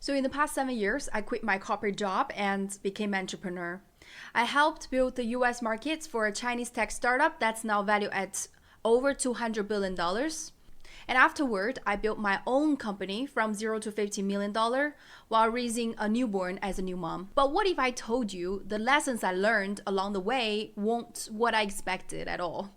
So in the past 7 years, I quit my corporate job and became an entrepreneur. I helped build the US markets for a Chinese tech startup that's now valued at over $200 billion. And afterward, I built my own company from zero to $50 million while raising a newborn as a new mom. But what if I told you the lessons I learned along the way weren't what I expected at all?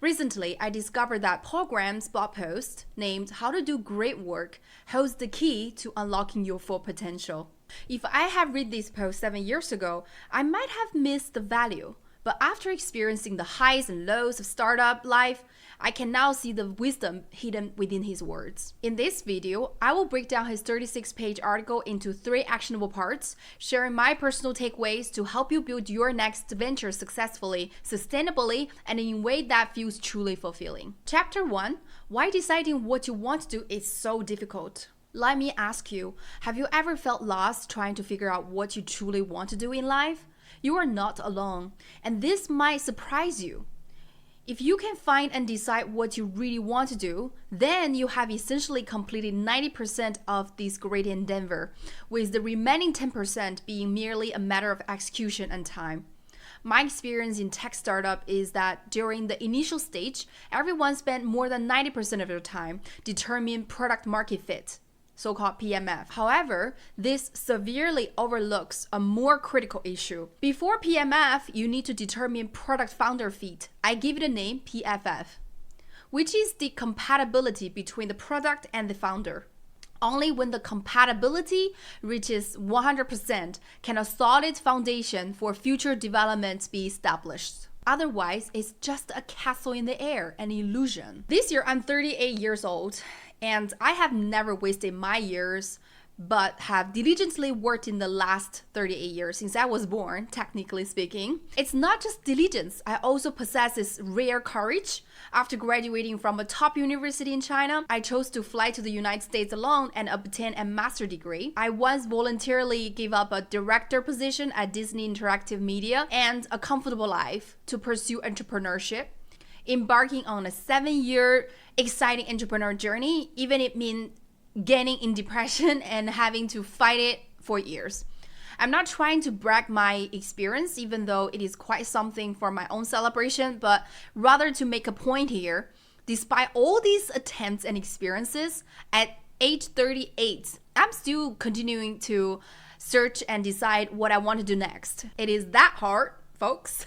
Recently, I discovered that Paul Graham's blog post named How to Do Great Work holds the key to unlocking your full potential. If I had read this post 7 years ago, I might have missed the value. But after experiencing the highs and lows of startup life, I can now see the wisdom hidden within his words. In this video, I will break down his 36-page article into 3 actionable parts, sharing my personal takeaways to help you build your next venture successfully, sustainably, and in a way that feels truly fulfilling. Chapter 1: Why deciding what you want to do is so difficult. Let me ask you, have you ever felt lost trying to figure out what you truly want to do in life? You are not alone, and this might surprise you. If you can find and decide what you really want to do, then you have essentially completed 90% of this great endeavor, with the remaining 10% being merely a matter of execution and time. My experience in tech startup is that during the initial stage, everyone spent more than 90% of their time determining product market fit, so-called PMF. However, this severely overlooks a more critical issue. Before PMF, you need to determine product founder fit. I give it a name, PFF, which is the compatibility between the product and the founder. Only when the compatibility reaches 100% can a solid foundation for future development be established. Otherwise, it's just a castle in the air, an illusion. This year, I'm 38 years old, and I have never wasted my years, but have diligently worked in the last 38 years since I was born, technically speaking. It's not just diligence, I also possess this rare courage. After graduating from a top university in China, I chose to fly to the United States alone and obtain a master's degree. I once voluntarily gave up a director position at Disney Interactive Media and a comfortable life to pursue entrepreneurship, embarking on a 7-year exciting entrepreneur journey, even if it means getting in depression and having to fight it for years. I'm not trying to brag my experience, even though it is quite something for my own celebration, but rather to make a point here. Despite all these attempts and experiences, at age 38, I'm still continuing to search and decide what I want to do next. It is that hard, folks.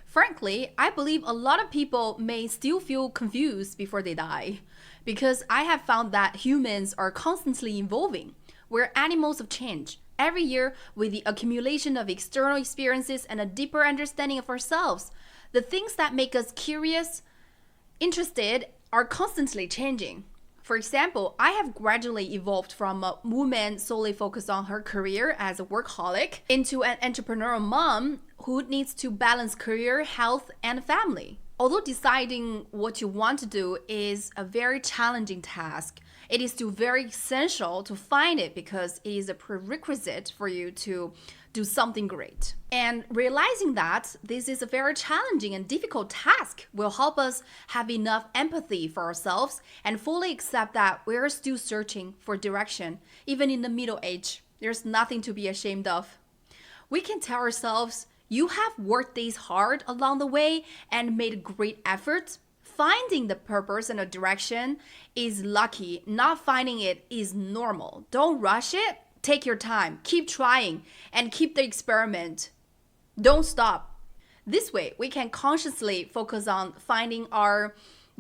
Frankly, I believe a lot of people may still feel confused before they die, because I have found that humans are constantly evolving. We're animals of change. Every year, with the accumulation of external experiences and a deeper understanding of ourselves, the things that make us curious, interested, are constantly changing. For example, I have gradually evolved from a woman solely focused on her career as a workaholic into an entrepreneurial mom who needs to balance career, health, and family. Although deciding what you want to do is a very challenging task, it is still very essential to find it because it is a prerequisite for you to do something great. And realizing that this is a very challenging and difficult task will help us have enough empathy for ourselves and fully accept that we're still searching for direction, even in the middle age. There's nothing to be ashamed of. We can tell ourselves, you have worked this hard along the way and made great efforts. Finding the purpose and a direction is lucky. Not finding it is normal. Don't rush it. Take your time. Keep trying and keep the experiment. Don't stop. This way, we can consciously focus on finding our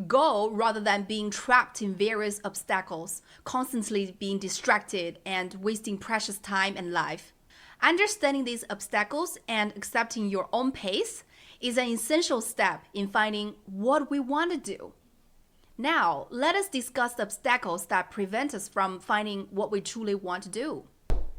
goal rather than being trapped in various obstacles, constantly being distracted and wasting precious time and life. Understanding these obstacles and accepting your own pace is an essential step in finding what we want to do. Now, let us discuss the obstacles that prevent us from finding what we truly want to do.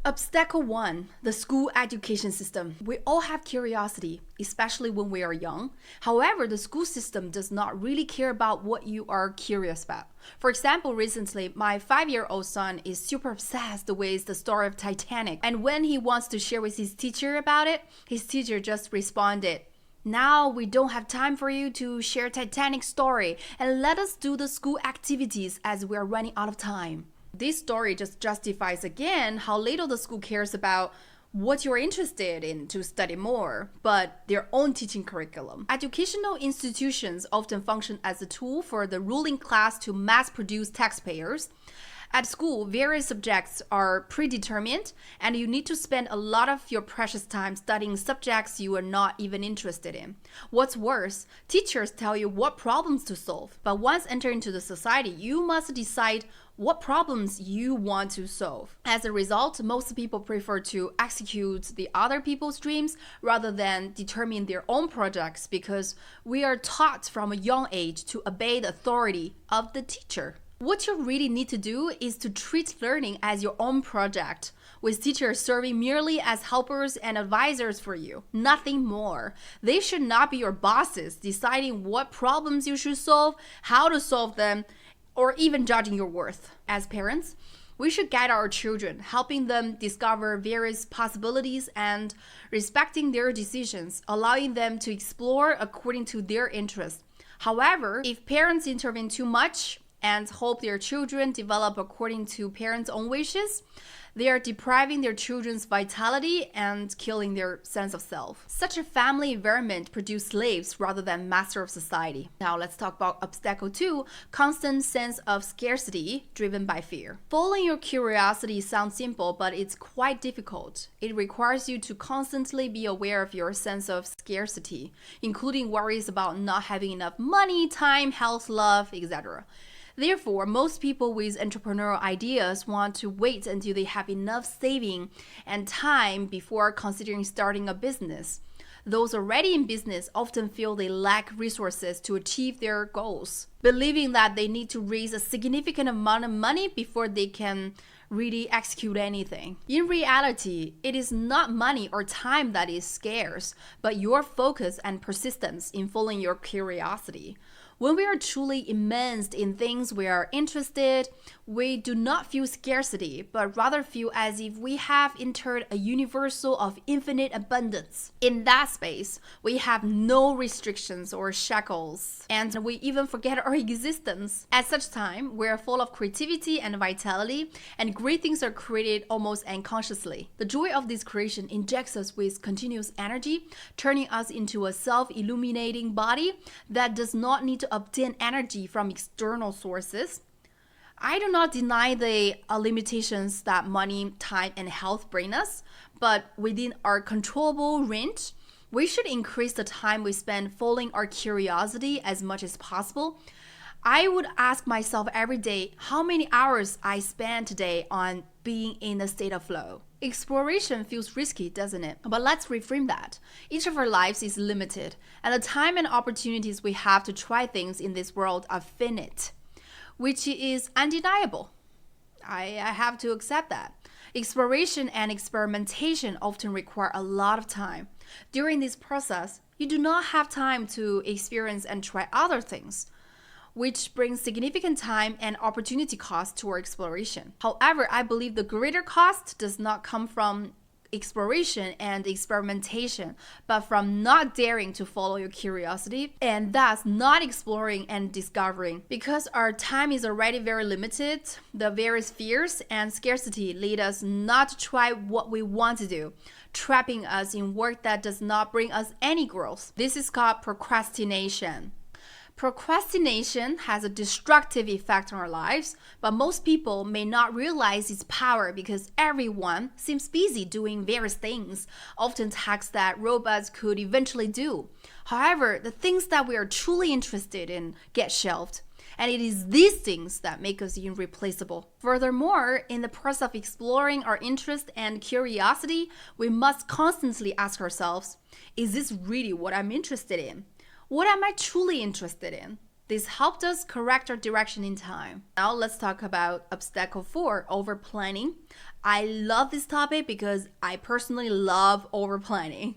Obstacle 1, the school education system. We all have curiosity, especially when we are young. However, the school system does not really care about what you are curious about. For example, recently, my 5-year-old son is super obsessed with the story of Titanic. And when he wants to share with his teacher about it, his teacher just responded, "Now we don't have time for you to share Titanic story, and let us do the school activities as we are running out of time." This story just justifies again how little the school cares about what you're interested in to study more, but their own teaching curriculum. Educational institutions often function as a tool for the ruling class to mass produce taxpayers. At school, various subjects are predetermined, and you need to spend a lot of your precious time studying subjects you are not even interested in. What's worse, teachers tell you what problems to solve, but once entering into the society, you must decide what problems you want to solve. As a result, most people prefer to execute the other people's dreams rather than determine their own projects because we are taught from a young age to obey the authority of the teacher. What you really need to do is to treat learning as your own project, with teachers serving merely as helpers and advisors for you, nothing more. They should not be your bosses, deciding what problems you should solve, how to solve them, or even judging your worth. As parents, we should guide our children, helping them discover various possibilities and respecting their decisions, allowing them to explore according to their interests. However, if parents intervene too much and hope their children develop according to parents' own wishes, they are depriving their children's vitality and killing their sense of self. Such a family environment produces slaves rather than master of society. Now let's talk about obstacle 2, constant sense of scarcity driven by fear. Following your curiosity sounds simple, but it's quite difficult. It requires you to constantly be aware of your sense of scarcity, including worries about not having enough money, time, health, love, etc. Therefore, most people with entrepreneurial ideas want to wait until they have enough saving and time before considering starting a business. Those already in business often feel they lack resources to achieve their goals, believing that they need to raise a significant amount of money before they can really execute anything. In reality, it is not money or time that is scarce, but your focus and persistence in following your curiosity. When we are truly immersed in things we are interested, we do not feel scarcity, but rather feel as if we have entered a universal of infinite abundance. In that space, we have no restrictions or shackles, and we even forget our existence. At such time, we are full of creativity and vitality, and great things are created almost unconsciously. The joy of this creation injects us with continuous energy, turning us into a self-illuminating body that does not need to obtain energy from external sources. I do not deny the limitations that money, time, and health bring us, but within our controllable range, we should increase the time we spend following our curiosity as much as possible. I would ask myself every day how many hours I spend today on being in a state of flow. Exploration feels risky, doesn't it? But let's reframe that. Each of our lives is limited, and the time and opportunities we have to try things in this world are finite, which is undeniable. I have to accept that. Exploration and experimentation often require a lot of time. During this process, you do not have time to experience and try other things, which brings significant time and opportunity cost to our exploration. However, I believe the greater cost does not come from exploration and experimentation, but from not daring to follow your curiosity and thus not exploring and discovering. Because our time is already very limited, the various fears and scarcity lead us not to try what we want to do, trapping us in work that does not bring us any growth. This is called procrastination. Procrastination has a destructive effect on our lives, but most people may not realize its power because everyone seems busy doing various things, often tasks that robots could eventually do. However, the things that we are truly interested in get shelved, and it is these things that make us irreplaceable. Furthermore, in the process of exploring our interest and curiosity, we must constantly ask ourselves, is this really what I'm interested in? What am I truly interested in? This helped us correct our direction in time. Now let's talk about obstacle 4, over-planning. I love this topic because I personally love over-planning.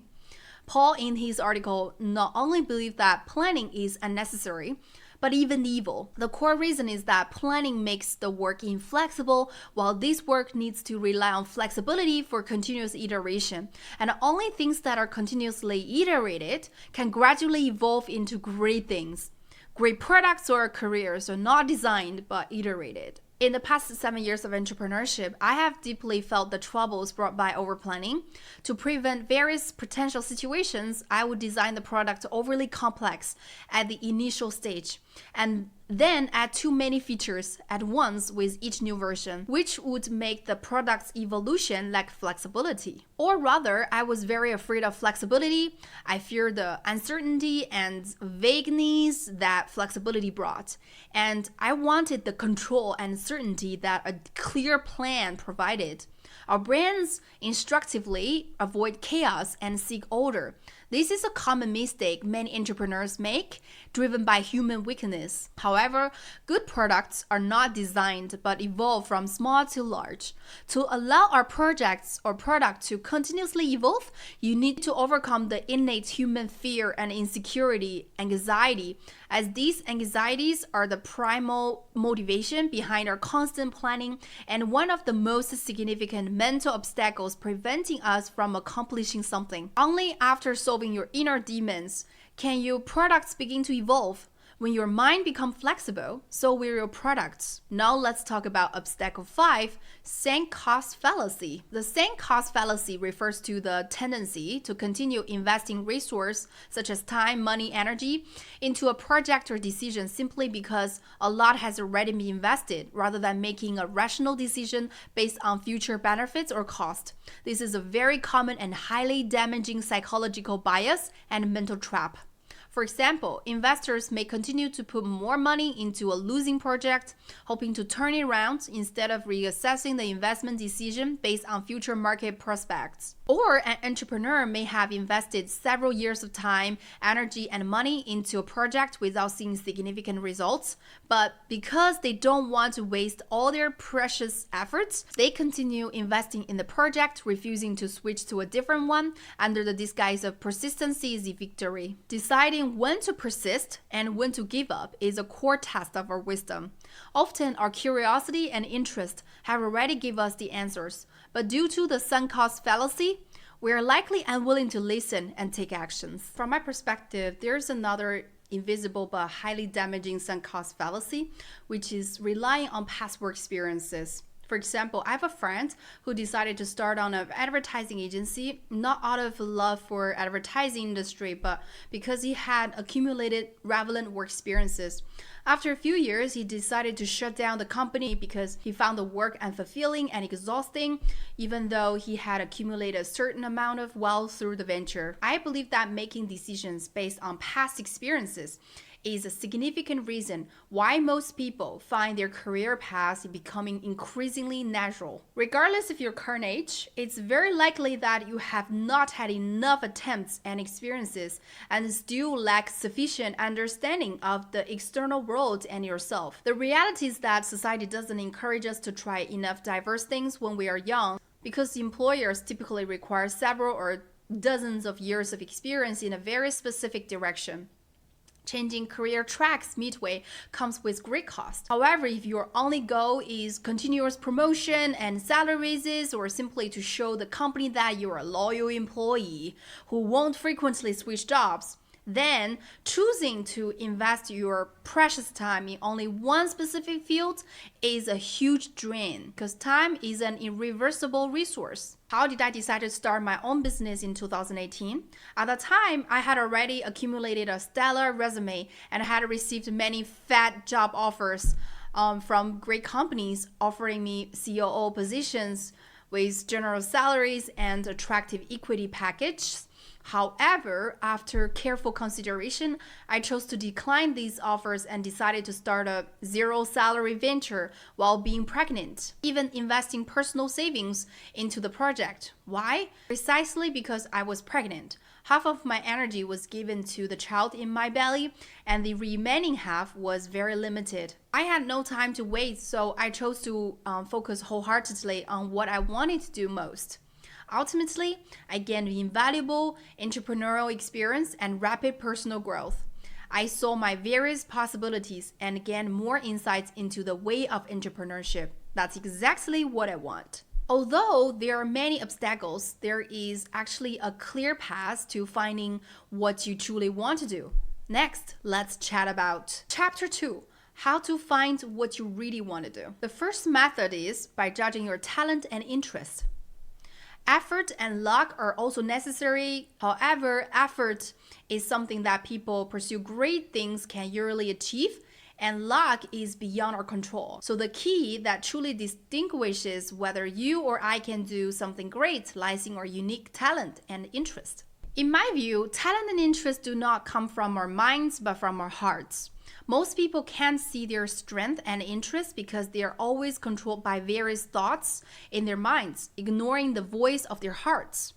Paul, in his article, not only believed that planning is unnecessary, but even evil. The core reason is that planning makes the work inflexible, while this work needs to rely on flexibility for continuous iteration. And only things that are continuously iterated can gradually evolve into great things. Great products or careers are not designed but iterated. In the past 7 years of entrepreneurship, I have deeply felt the troubles brought by overplanning. To prevent various potential situations, I would design the product overly complex at the initial stage, and then add too many features at once with each new version, which would make the product's evolution lack flexibility. Or rather, I was very afraid of flexibility. I feared the uncertainty and vagueness that flexibility brought. And I wanted the control and certainty that a clear plan provided. Our brains instinctively avoid chaos and seek order. This is a common mistake many entrepreneurs make, driven by human weakness. However, good products are not designed but evolve from small to large. To allow our projects or product to continuously evolve, you need to overcome the innate human fear and insecurity, anxiety, as these anxieties are the primal motivation behind our constant planning and one of the most significant mental obstacles preventing us from accomplishing something. Only after solving your inner demons can your products begin to evolve. When your mind becomes flexible, so will your products. Now let's talk about obstacle 5, sunk cost fallacy. The sunk cost fallacy refers to the tendency to continue investing resources such as time, money, energy into a project or decision simply because a lot has already been invested, rather than making a rational decision based on future benefits or cost. This is a very common and highly damaging psychological bias and mental trap. For example, investors may continue to put more money into a losing project, hoping to turn it around instead of reassessing the investment decision based on future market prospects. Or an entrepreneur may have invested several years of time, energy, and money into a project without seeing significant results, but because they don't want to waste all their precious efforts, they continue investing in the project, refusing to switch to a different one under the disguise of persistency is the victory. Deciding when to persist and when to give up is a core test of our wisdom. Often, our curiosity and interest have already given us the answers, but due to the sunk cost fallacy, we are likely unwilling to listen and take actions. From my perspective, there's another invisible but highly damaging sunk cost fallacy, which is relying on past work experiences. For example, I have a friend who decided to start on an advertising agency, not out of love for advertising industry, but because he had accumulated relevant work experiences. After a few years, he decided to shut down the company because he found the work unfulfilling and exhausting, even though he had accumulated a certain amount of wealth through the venture. I believe that making decisions based on past experiences is a significant reason why most people find their career paths becoming increasingly natural. Regardless of your current age, it's very likely that you have not had enough attempts and experiences and still lack sufficient understanding of the external world and yourself. The reality is that society doesn't encourage us to try enough diverse things when we are young, because employers typically require several or dozens of years of experience in a very specific direction. Changing career tracks midway comes with great cost. However, if your only goal is continuous promotion and salary raises, or simply to show the company that you're a loyal employee who won't frequently switch jobs, then choosing to invest your precious time in only one specific field is a huge drain, because time is an irreversible resource. How did I decide to start my own business in 2018? At the time, I had already accumulated a stellar resume and had received many fat job offers from great companies offering me COO positions with generous salaries and attractive equity packages. However, after careful consideration, I chose to decline these offers and decided to start a zero-salary venture while being pregnant, even investing personal savings into the project. Why? Precisely because I was pregnant. Half of my energy was given to the child in my belly, and the remaining half was very limited. I had no time to waste, so I chose to focus wholeheartedly on what I wanted to do most. Ultimately, I gained invaluable entrepreneurial experience and rapid personal growth. I saw my various possibilities and gained more insights into the way of entrepreneurship. That's exactly what I want. Although there are many obstacles, there is actually a clear path to finding what you truly want to do. Next, let's chat about Chapter 2, How to find what you really want to do. The first method is by judging your talent and interest. Effort and luck are also necessary. However, effort is something that people pursue great things can usually achieve, and luck is beyond our control. So the key that truly distinguishes whether you or I can do something great lies in our unique talent and interest. In my view, talent and interest do not come from our minds, but from our hearts. Most people can't see their strength and interest because they are always controlled by various thoughts in their minds, ignoring the voice of their hearts.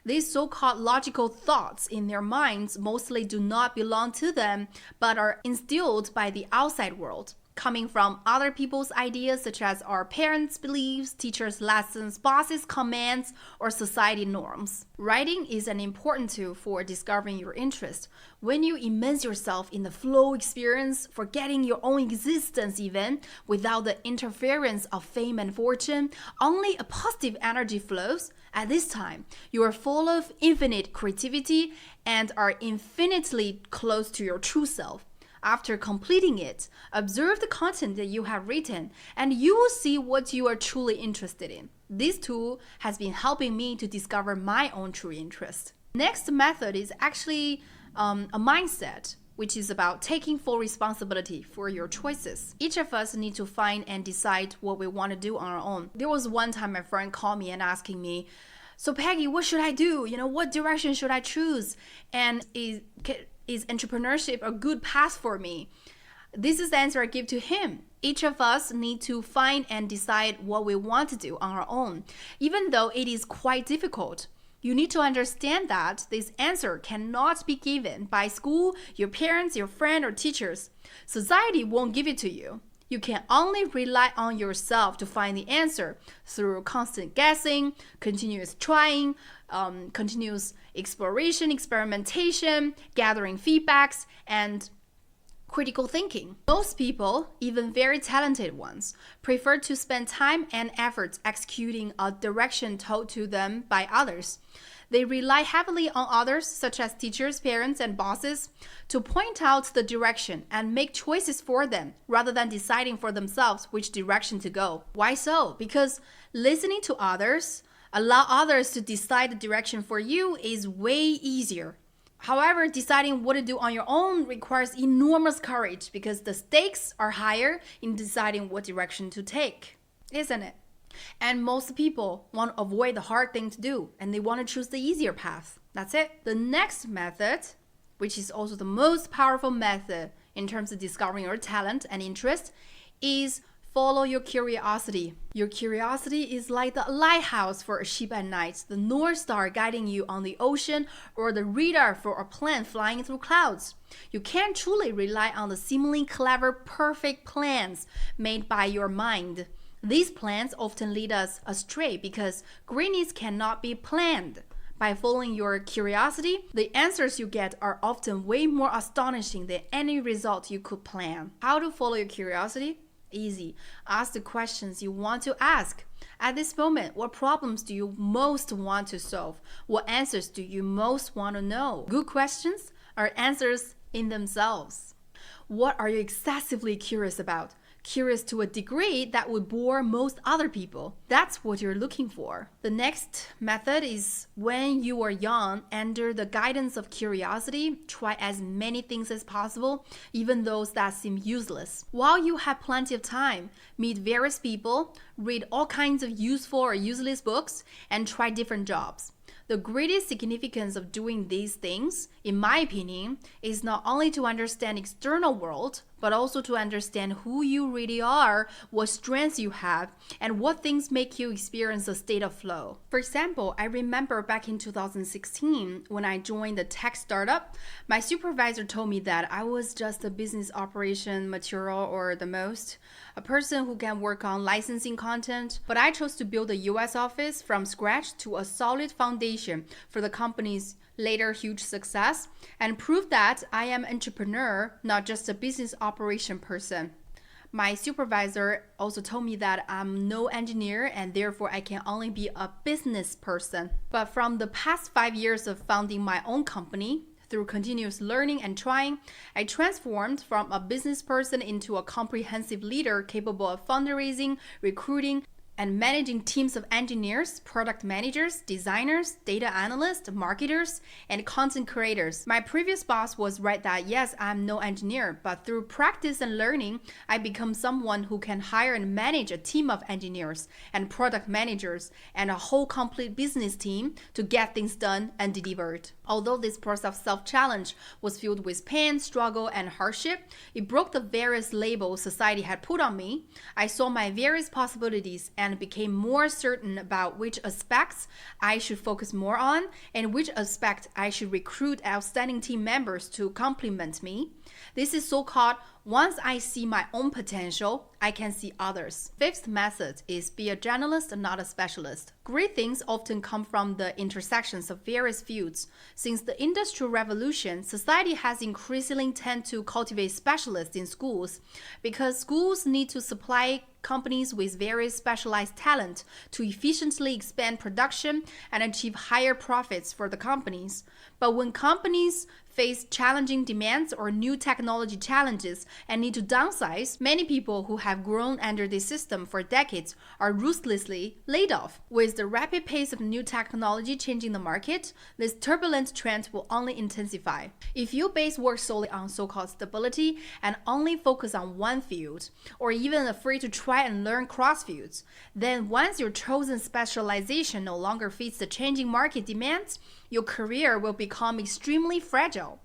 These so-called logical thoughts in their minds mostly do not belong to them, but are instilled by the outside world, coming from other people's ideas such as our parents' beliefs, teachers' lessons, bosses' commands, or society norms. Writing is an important tool for discovering your interest. When you immerse yourself in the flow experience, forgetting your own existence even, without the interference of fame and fortune, only a positive energy flows. At this time, you are full of infinite creativity and are infinitely close to your true self. After completing it, observe the content that you have written, and you will see what you are truly interested in. This tool has been helping me to discover my own true interest. Next method is actually a mindset, which is about taking full responsibility for your choices. Each of us need to find and decide what we want to do on our own. There was one time my friend called me and asking me, "So Peggy, what should I do? What direction should I choose? And is entrepreneurship a good path for me?" This is the answer I give to him. Each of us need to find and decide what we want to do on our own, even though it is quite difficult. You need to understand that this answer cannot be given by school, your parents, your friend, or teachers. Society won't give it to you. You can only rely on yourself to find the answer through constant guessing, continuous trying, continuous exploration, experimentation, gathering feedbacks, and critical thinking. Most people, even very talented ones, prefer to spend time and effort executing a direction told to them by others. They rely heavily on others, such as teachers, parents, and bosses, to point out the direction and make choices for them, rather than deciding for themselves which direction to go. Why so? Because listening to others, allow others to decide the direction for you is way easier. However, deciding what to do on your own requires enormous courage because the stakes are higher in deciding what direction to take, isn't it? And most people want to avoid the hard thing to do, and they want to choose the easier path. That's it. The next method, which is also the most powerful method in terms of discovering your talent and interest, is follow your curiosity. Your curiosity is like the lighthouse for a ship at night, the North Star guiding you on the ocean, or the radar for a plane flying through clouds. You can't truly rely on the seemingly clever, perfect plans made by your mind. These plans often lead us astray because greatness cannot be planned. By following your curiosity, the answers you get are often way more astonishing than any result you could plan. How to follow your curiosity? Easy. Ask the questions you want to ask. At this moment, what problems do you most want to solve? What answers do you most want to know? Good questions are answers in themselves. What are you excessively curious about? Curious to a degree that would bore most other people. That's what you're looking for. The next method is when you are young, under the guidance of curiosity, try as many things as possible, even those that seem useless. While you have plenty of time, meet various people, read all kinds of useful or useless books, and try different jobs. The greatest significance of doing these things, in my opinion, is not only to understand external world, but also to understand who you really are, what strengths you have, and what things make you experience a state of flow. For example, I remember back in 2016, when I joined the tech startup, my supervisor told me that I was just a business operation material, or the most, a person who can work on licensing content, but I chose to build a US office from scratch to a solid foundation for the company's later huge success, and prove that I am an entrepreneur, not just a business operation person. My supervisor also told me that I'm no engineer and therefore I can only be a business person. But from the past 5 years of founding my own company, Through continuous learning and trying, I transformed from a business person into a comprehensive leader capable of fundraising, recruiting, and managing teams of engineers, product managers, designers, data analysts, marketers, and content creators. My previous boss was right that yes, I'm no engineer, but through practice and learning, I become someone who can hire and manage a team of engineers and product managers and a whole complete business team to get things done and delivered. Although this process of self-challenge was filled with pain, struggle, and hardship, it broke the various labels society had put on me. I saw my various possibilities and became more certain about which aspects I should focus more on and which aspect I should recruit outstanding team members to complement me. This is so-called once I see my own potential, I can see others. Fifth method is be a generalist and not a specialist. Great things often come from the intersections of various fields. Since the Industrial Revolution, society has increasingly tended to cultivate specialists in schools because schools need to supply companies with various specialized talent to efficiently expand production and achieve higher profits for the companies. But when companies face challenging demands or new technology challenges and need to downsize, many people who have grown under this system for decades are ruthlessly laid off. With the rapid pace of new technology changing the market, this turbulent trend will only intensify. If you base work solely on so-called stability and only focus on one field, or even afraid to try and learn cross fields, then once your chosen specialization no longer fits the changing market demands, your career will become extremely fragile.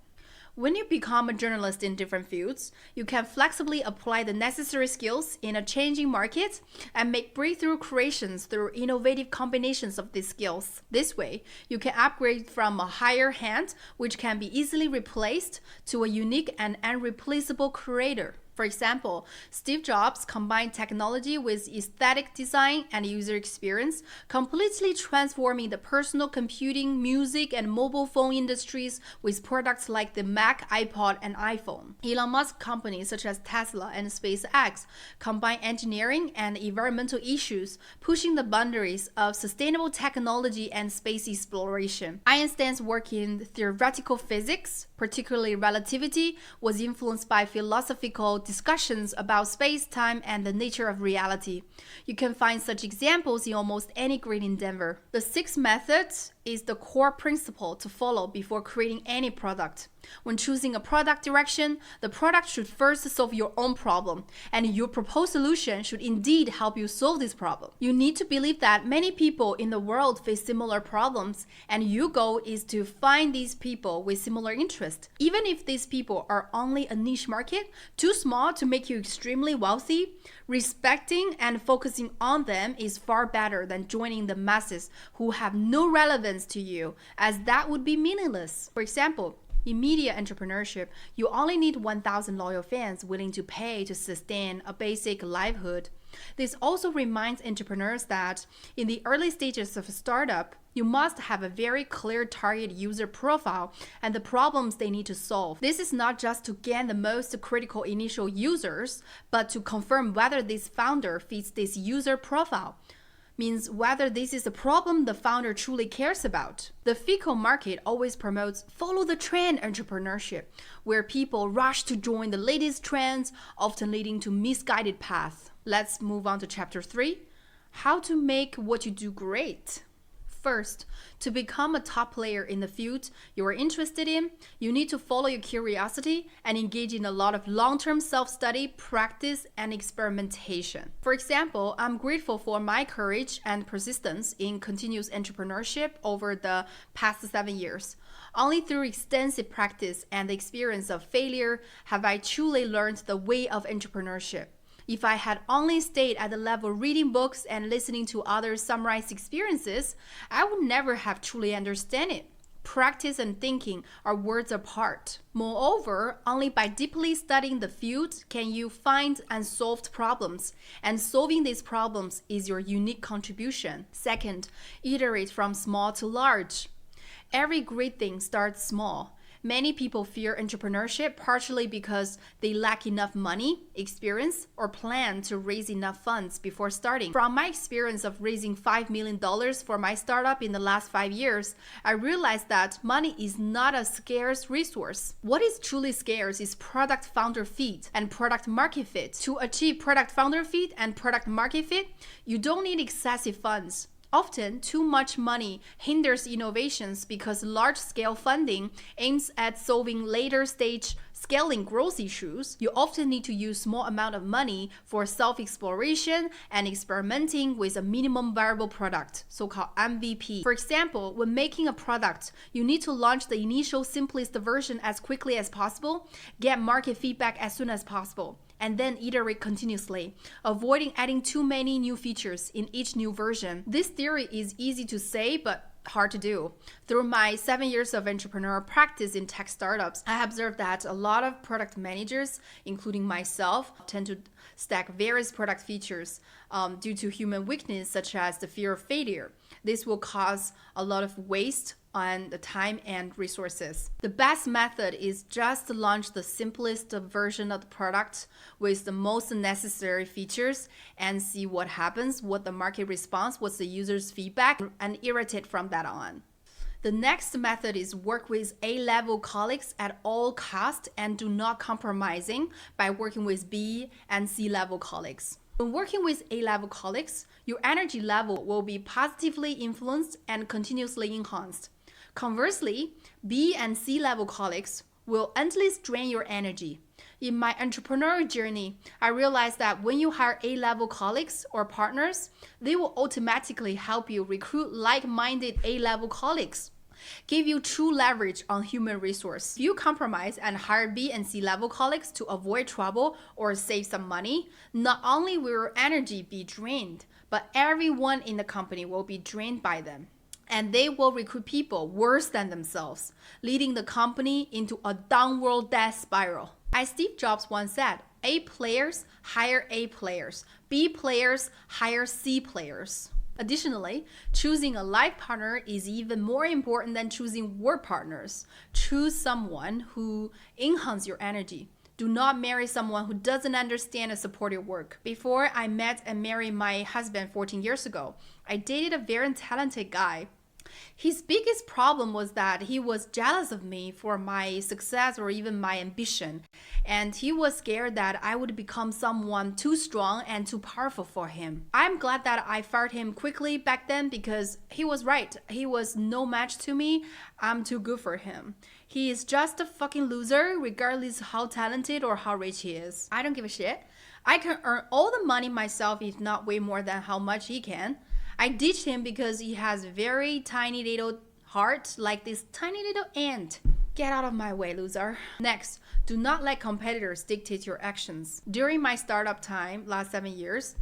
When you become a journalist in different fields, you can flexibly apply the necessary skills in a changing market and make breakthrough creations through innovative combinations of these skills. This way, you can upgrade from a higher hand, which can be easily replaced, to a unique and irreplaceable creator. For example, Steve Jobs combined technology with aesthetic design and user experience, completely transforming the personal computing, music, and mobile phone industries with products like the Mac, iPod, and iPhone. Elon Musk companies such as Tesla and SpaceX combine engineering and environmental issues, pushing the boundaries of sustainable technology and space exploration. Einstein's work in theoretical physics, particularly relativity, was influenced by philosophical discussions about space-time and the nature of reality. You can find such examples in almost any great endeavor. The sixth method is the core principle to follow before creating any product. When choosing a product direction, the product should first solve your own problem, and your proposed solution should indeed help you solve this problem. You need to believe that many people in the world face similar problems, and your goal is to find these people with similar interests. Even if these people are only a niche market, too small to make you extremely wealthy, respecting and focusing on them is far better than joining the masses who have no relevance to you, as that would be meaningless. For example, in media entrepreneurship, you only need 1,000 loyal fans willing to pay to sustain a basic livelihood. This also reminds entrepreneurs that in the early stages of a startup, you must have a very clear target user profile and the problems they need to solve. This is not just to gain the most critical initial users, but to confirm whether this founder fits this user profile. Means whether this is a problem the founder truly cares about. The fickle market always promotes follow the trend entrepreneurship, where people rush to join the latest trends, often leading to misguided paths. Let's move on to chapter 3, how to make what you do great. First, to become a top player in the field you are interested in, you need to follow your curiosity and engage in a lot of long-term self-study, practice, and experimentation. For example, I'm grateful for my courage and persistence in continuous entrepreneurship over the past 7 years. Only through extensive practice and the experience of failure have I truly learned the way of entrepreneurship. If I had only stayed at the level reading books and listening to others summarize experiences, I would never have truly understood it. Practice and thinking are worlds apart. Moreover, only by deeply studying the field can you find unsolved problems, and solving these problems is your unique contribution. Second, iterate from small to large. Every great thing starts small. Many people fear entrepreneurship partially because they lack enough money, experience, or plan to raise enough funds before starting. From my experience of raising $5 million for my startup in the last 5 years, I realized that money is not a scarce resource. What is truly scarce is product founder fit and product market fit. To achieve product founder fit and product market fit, you don't need excessive funds. Often, too much money hinders innovations because large-scale funding aims at solving later-stage scaling growth issues. You often need to use small amount of money for self-exploration and experimenting with a minimum viable product, so-called MVP. For example, when making a product, you need to launch the initial simplest version as quickly as possible, get market feedback as soon as possible, and then iterate continuously, avoiding adding too many new features in each new version. This theory is easy to say, but hard to do. Through my 7 years of entrepreneurial practice in tech startups, I have observed that a lot of product managers, including myself, tend to stack various product features due to human weakness, such as the fear of failure. This will cause a lot of waste on the time and resources. The best method is just to launch the simplest version of the product with the most necessary features and see what happens, what the market response, what's the user's feedback, and iterate from that on. The next method is work with A-level colleagues at all costs and do not compromising by working with B and C-level colleagues. When working with A-level colleagues, your energy level will be positively influenced and continuously enhanced. Conversely, B and C level colleagues will endlessly drain your energy. In my entrepreneurial journey, I realized that when you hire A-level colleagues or partners, they will automatically help you recruit like-minded A-level colleagues, give you true leverage on human resource. If you compromise and hire B and C level colleagues to avoid trouble or save some money, not only will your energy be drained, but everyone in the company will be drained by them. And they will recruit people worse than themselves, leading the company into a downward death spiral. As Steve Jobs once said, A players hire A players, B players hire C players. Additionally, choosing a life partner is even more important than choosing work partners. Choose someone who enhances your energy. Do not marry someone who doesn't understand and support your work. Before I met and married my husband 14 years ago, I dated a very talented guy. His biggest problem was that he was jealous of me for my success or even my ambition, and he was scared that I would become someone too strong and too powerful for him. I'm glad that I fired him quickly back then because he was right. He was no match to me. I'm too good for him. He is just a fucking loser regardless how talented or how rich he is. I don't give a shit. I can earn all the money myself, if not way more than how much he can. I ditched him because he has a very tiny little heart, like this tiny little ant. Get out of my way, loser. Next, do not let competitors dictate your actions. During my startup time, last 7 years,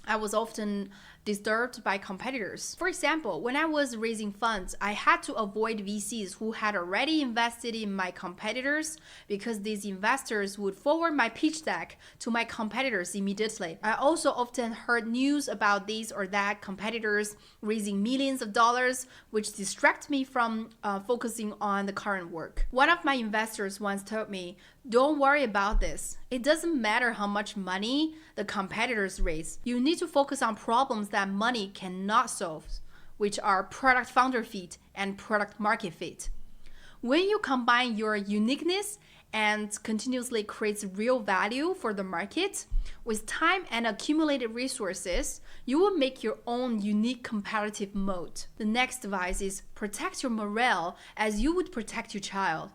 I was often disturbed by competitors. For example, when I was raising funds, I had to avoid VCs who had already invested in my competitors because these investors would forward my pitch deck to my competitors immediately. I also often heard news about these or that competitors raising millions of dollars, which distract me from focusing on the current work. One of my investors once told me, "Don't worry about this. It doesn't matter how much money the competitors raise. You need to focus on problems that money cannot solve, which are product founder fit and product market fit. When you combine your uniqueness and continuously creates real value for the market, with time and accumulated resources, you will make your own unique competitive moat." The next advice is protect your morale as you would protect your child.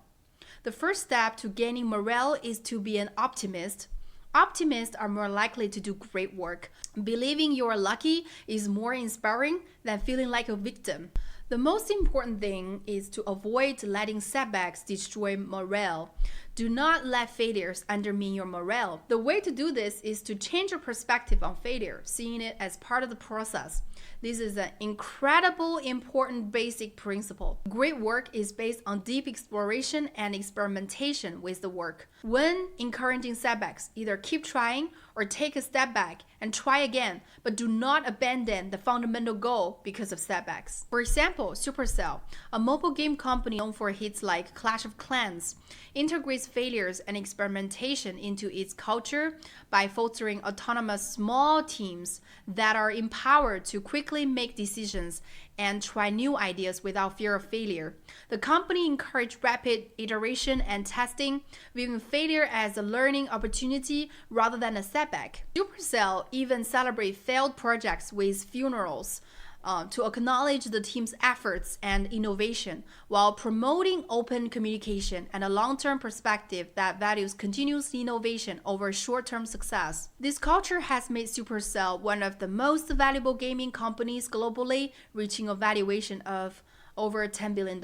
The first step to gaining morale is to be an optimist. Optimists are more likely to do great work. Believing you are lucky is more inspiring than feeling like a victim. The most important thing is to avoid letting setbacks destroy morale. Do not let failures undermine your morale. The way to do this is to change your perspective on failure, seeing it as part of the process. This is an incredibly important basic principle. Great work is based on deep exploration and experimentation with the work. When encouraging setbacks, either keep trying or take a step back and try again, but do not abandon the fundamental goal because of setbacks. For example, Supercell, a mobile game company known for hits like Clash of Clans, integrates failures and experimentation into its culture by fostering autonomous small teams that are empowered to quickly make decisions and try new ideas without fear of failure. The company encouraged rapid iteration and testing, viewing failure as a learning opportunity rather than a setback. Supercell even celebrates failed projects with funerals to acknowledge the team's efforts and innovation while promoting open communication and a long-term perspective that values continuous innovation over short-term success. This culture has made Supercell one of the most valuable gaming companies globally, reaching a valuation of over $10 billion.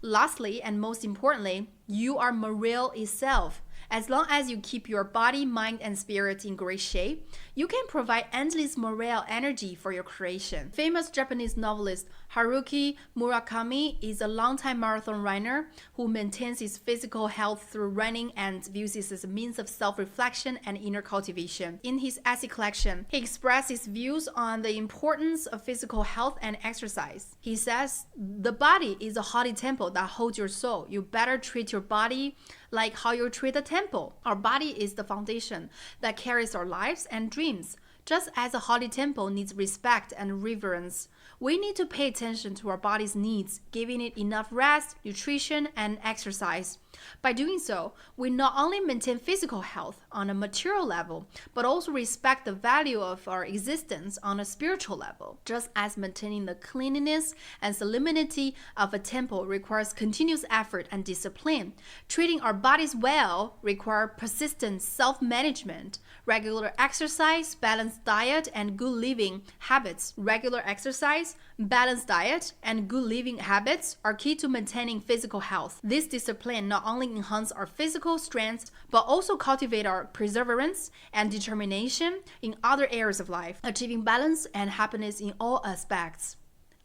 Lastly, and most importantly, you are morale itself. As long as you keep your body, mind, and spirit in great shape, you can provide endless morale energy for your creation. Famous Japanese novelist Haruki Murakami is a longtime marathon runner who maintains his physical health through running and views it as a means of self-reflection and inner cultivation. In his essay collection, he expressed his views on the importance of physical health and exercise. He says, "The body is a holy temple that holds your soul. You better treat your body like how you treat a temple. Our body is the foundation that carries our lives and dreams. Just as a holy temple needs respect and reverence, we need to pay attention to our body's needs, giving it enough rest, nutrition, and exercise. By doing so, we not only maintain physical health on a material level, but also respect the value of our existence on a spiritual level. Just as maintaining the cleanliness and solemnity of a temple requires continuous effort and discipline, treating our bodies well requires persistent self-management, regular exercise, balanced diet, and good living habits. Regular exercise, balanced diet, and good living habits are key to maintaining physical health. This discipline not only enhance our physical strength, but also cultivate our perseverance and determination in other areas of life, achieving balance and happiness in all aspects.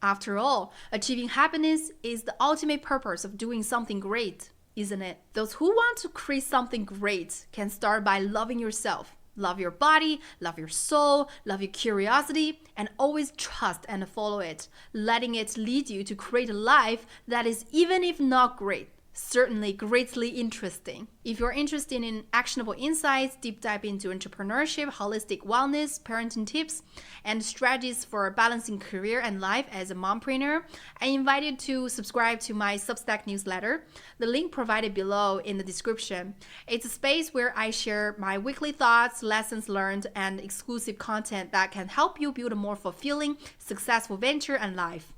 After all, achieving happiness is the ultimate purpose of doing something great, isn't it? Those who want to create something great can start by loving yourself. Love your body, love your soul, love your curiosity, and always trust and follow it, letting it lead you to create a life that is, even if not great, certainly greatly interesting. If you're interested in actionable insights, deep dive into entrepreneurship, holistic wellness, parenting tips, and strategies for balancing career and life as a mompreneur, I invite you to subscribe to my Substack newsletter. The link provided below in the description. It's a space where I share my weekly thoughts, lessons learned, and exclusive content that can help you build a more fulfilling, successful venture and life.